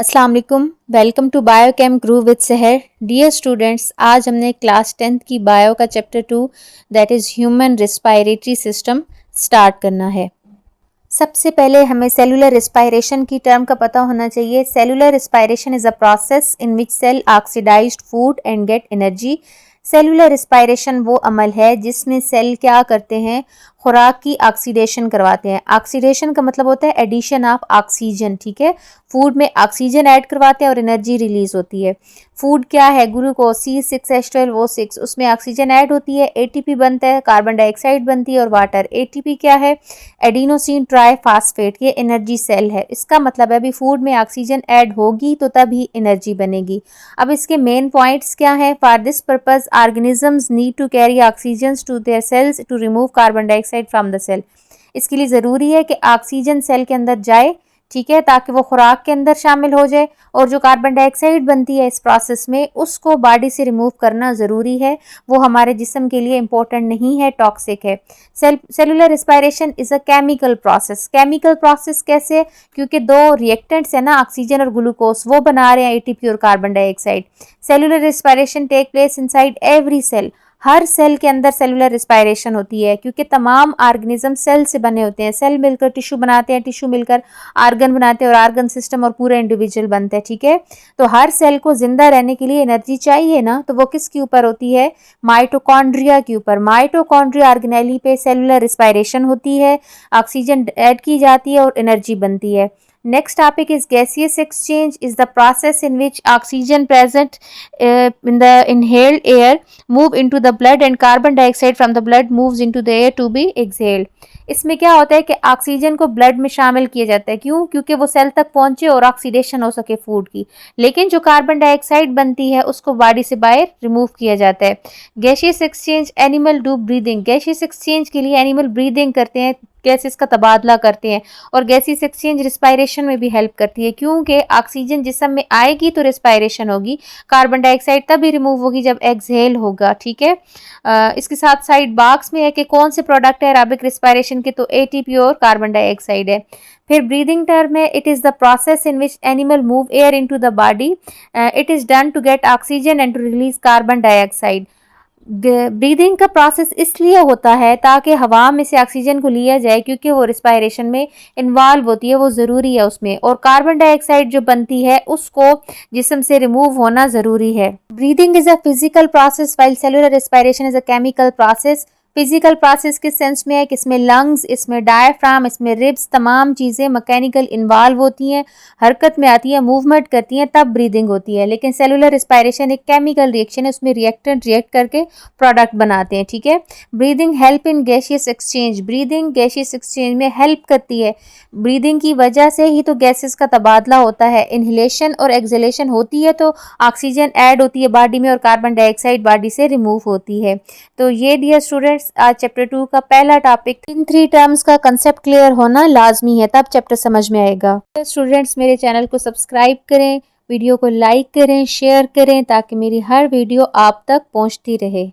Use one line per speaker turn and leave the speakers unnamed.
अस्सलाम वालेकुम। Welcome to biochem ग्रू विद सहर। डियर स्टूडेंट्स, आज हमने क्लास 10th की बायो का chapter 2 that is human respiratory system start करना है। सबसे पहले हमें सेलुलर रिस्पायरेशन की टर्म का पता होना चाहिए। Cellular respiration is a process in which cell oxidized food and get energy. Cellular respiration वो अमल है जिसमें सेल क्या करते हैं, खुराक की ऑक्सीडेशन करवाते हैं। ऑक्सीडेशन का मतलब होता है एडिशन ऑफ ऑक्सीजन, ठीक है। फूड में ऑक्सीजन ऐड करवाते हैं और एनर्जी रिलीज होती है। फूड क्या है, ग्लूकोज C6H12O6, उसमें ऑक्सीजन ऐड होती है, एटीपी बनता है, कार्बन डाइऑक्साइड बनती है और वाटर। एटीपी क्या है, एडिनोसिन ट्राइफॉस्फेट, ये एनर्जी सेल है। इसका मतलब है अभी फूड में ऑक्सीजन ऐड होगी तो तभी एनर्जी बनेगी। अब इसके मेन पॉइंट्स क्या हैं। For this purpose organisms need to carry oxygen to their cells to remove carbon dioxide from the cell. इसके लिए ज़रूरी है कि ऑक्सीजन सेल के अंदर जाए, ठीक है, ताकि वो खुराक के अंदर शामिल हो जाए। और जो कार्बन डाइऑक्साइड बनती है इस प्रोसेस में, उसको बॉडी से रिमूव करना ज़रूरी है। वो हमारे जिस्म के लिए इंपॉर्टेंट नहीं है, टॉक्सिक है। Cellular respiration is a chemical process. Chemical process कैसे, क्योंकि दो रिएक्टेंट्स है ना, ऑक्सीजन और ग्लूकोज, वो बना रहे हैं एटीपी और carbon dioxide. Cellular respiration take place inside every cell. हर सेल के अंदर सेलुलर रिस्पायरेशन होती है, क्योंकि तमाम ऑर्गेनिज्म सेल से बने होते हैं। सेल मिलकर टिश्यू बनाते हैं, टिश्यू मिलकर आर्गन बनाते हैं और आर्गन सिस्टम और पूरा इंडिविजुअल बनता है, ठीक है। तो हर सेल को जिंदा रहने के लिए एनर्जी चाहिए ना, तो वो किसके ऊपर होती है, माइटोकॉन्ड्रिया के ऊपर। माइटोकॉन्ड्रिया ऑर्गेनेली पे सेलुलर रिस्पायरेशन होती है, ऑक्सीजन ऐड की जाती है और एनर्जी बनती है। Next topic is gaseous exchange is the process in which oxygen present in the inhaled air move into the blood and carbon dioxide from the blood moves into the air to be exhaled. इसमें क्या होता है कि oxygen को blood में शामिल किया जाता है। क्यों? क्योंकि वो सेल तक पहुंचे और ऑक्सीडेशन हो सके फूड की। लेकिन जो कार्बन डाइऑक्साइड बनती है उसको बॉडी से बाहर रिमूव किया जाता है। Gaseous exchange animal do breathing. Gaseous exchange के लिए एनिमल ब्रीदिंग करते हैं, गैसेस का तबादला करते हैं। और गैसियस एक्सचेंज रिस्पायरेशन में भी हेल्प करती है, क्योंकि ऑक्सीजन जिस्म में आएगी तो रिस्पायरेशन होगी, कार्बन डाइऑक्साइड तभी रिमूव होगी जब एक्सहेल होगा, ठीक है। इसके साथ साइड बॉक्स में है कि कौन से प्रोडक्ट है एरोबिक रिस्पायरेशन के, तो एटीपी और कार्बन डाइऑक्साइड है। फिर ब्रीदिंग टर्म है, it is the process in which animal move air into the body. It is done to get oxygen and to release carbon dioxide. Breathing का process इसलिए होता है ताकि हवा में से ऑक्सीजन को लिया जाए, क्योंकि वो रिस्पायरेशन में इन्वॉल्व होती है, वो ज़रूरी है उसमें। और कार्बन डाइऑक्साइड जो बनती है उसको जिस्म से रिमूव होना ज़रूरी है। Breathing is a physical process while cellular respiration is a chemical process. Physical process किस सेंस में है कि इसमें लंग्स, इसमें डायफ्राम, इसमें रिब्स, तमाम चीज़ें मैकेनिकल इन्वॉल्व होती हैं, हरकत में आती हैं, मूवमेंट करती हैं, तब ब्रीदिंग होती है। लेकिन सेलुलर रिस्पायरेशन एक केमिकल रिएक्शन है, उसमें रिएक्टेंट रिएक्ट करके प्रोडक्ट बनाते हैं, ठीक है। Breathing help in gaseous exchange. Breathing gaseous exchange में हेल्प करती है। ब्रीदिंग की वजह से ही तो गैसेस का तबादला होता है। इनहेलेशन और एक्सहेलेशन होती है तो ऑक्सीजन ऐड होती है बॉडी में और कार्बन डाइऑक्साइड बॉडी से रिमूव होती है। तो ये डियर स्टूडेंट्स, आज चैप्टर 2 का पहला टॉपिक, इन 3 टर्म्स का कंसेप्ट क्लियर होना लाजमी है, तब चैप्टर समझ में आएगा। स्टूडेंट्स, मेरे चैनल को सब्सक्राइब करें, वीडियो को लाइक करें, शेयर करें, ताकि मेरी हर वीडियो आप तक पहुंचती रहे।